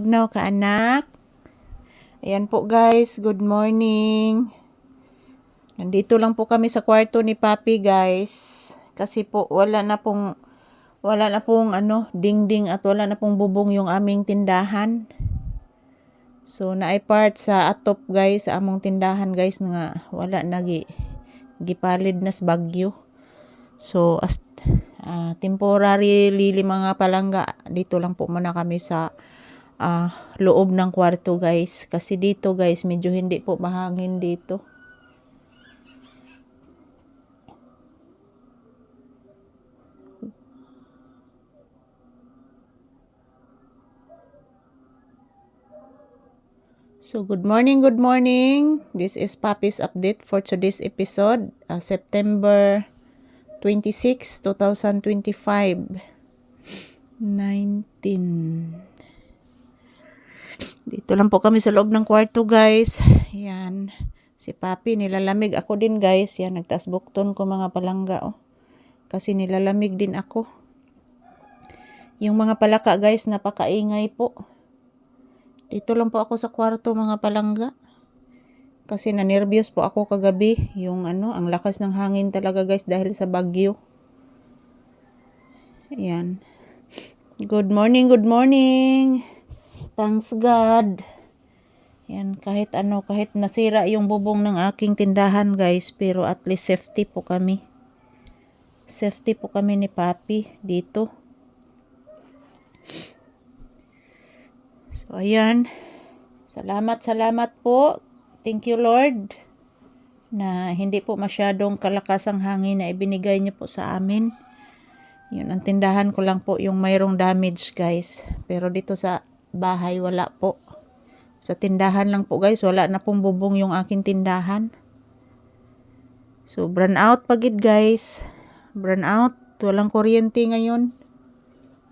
adlaw ka anak. Ayan po guys, good morning. Nandito lang po kami sa kwarto ni Papi guys. Kasi po wala na pong dingding at wala na pong bubong yung aming tindahan. So naay part sa atop guys, sa among tindahan guys nga wala na gipalid nas bagyo. So temporary lili mga palangga, dito lang po muna kami sa loob ng kwarto guys, kasi dito guys medyo hindi po mahangin dito. So good morning, this is Papi's update for today's episode, September 26, 2025. 19. Dito lang po kami sa loob ng kwarto guys. Yan. Si Papi nilalamig ako din guys. Yan, nagtaas bukton ko mga palangga kasi nilalamig din ako. Yung mga palaka guys napakaingay po. Dito lang po ako sa kwarto mga palangga. Kasi na-nervyos po ako kagabi. Yung ang lakas ng hangin talaga guys dahil sa bagyo. Ayan. Good morning. Thanks God. Yan, kahit nasira yung bubong ng aking tindahan guys, pero at least safety po kami. Safety po kami ni Papi dito. So ayan. Salamat po. Thank you Lord na hindi po masyadong kalakas ang hangin na ibinigay niyo po sa amin. Yun, ang tindahan ko lang po yung mayroong damage guys. Pero dito sa bahay wala po. Sa tindahan lang po guys, wala na pong bubong yung aking tindahan. So burn out pagid guys. Burn out. Walang kuryente ngayon.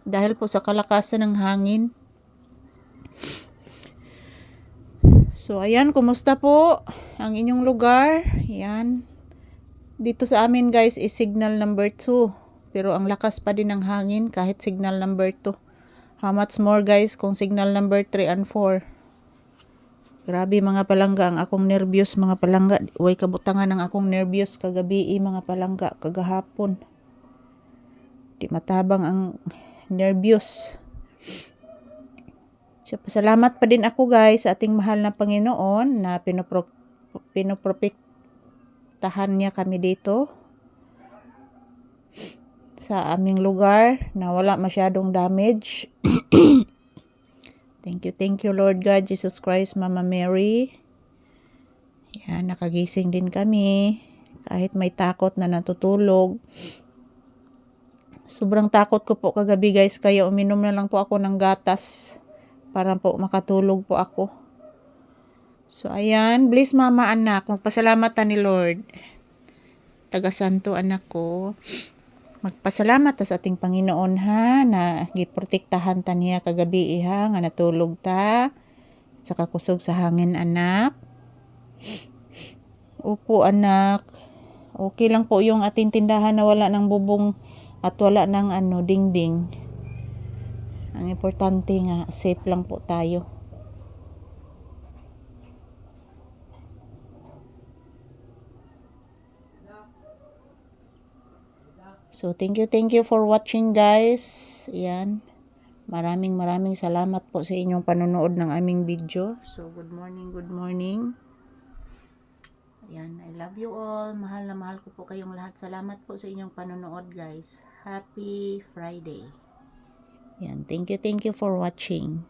Dahil po sa kalakasan ng hangin. So ayan, kumusta po ang inyong lugar? Ayan. Dito sa amin guys is signal number 2. Pero ang lakas pa din ng hangin kahit signal number 2. How much more guys kung signal number 3 and 4? Grabe mga palangga, ang akong nervyos mga palangga. Uy, kabutangan ng akong nervyos kagabi mga palangga, kagahapon. Di matabang ang nervyos. So, pasalamat pa din ako guys sa ating mahal na Panginoon na pinoprotektahan niya kami dito sa aming lugar na wala masyadong damage. Thank you Lord God, Jesus Christ, Mama Mary. Yan, nakagising din kami kahit may takot na natutulog. Sobrang takot ko po kagabi guys, kaya uminom na lang po ako ng gatas para po makatulog po ako. So ayan, bless mama anak, magpasalamat ni Lord. Taga-santo anak ko. Magpasalamat ta sa ating Panginoon ha, na giprotektahan ta niya kagabi ha, nga natulog ta sa kakusog sa hangin anak. Opo anak, okay lang po yung ating tindahan na wala ng bubong at wala ng dingding. Ang importante nga, safe lang po tayo. So, thank you for watching guys. Ayan. Maraming salamat po sa inyong panonood ng aming video. So, good morning. Ayan, I love you all. Mahal na mahal ko po kayong lahat. Salamat po sa inyong panonood guys. Happy Friday. Ayan, thank you for watching.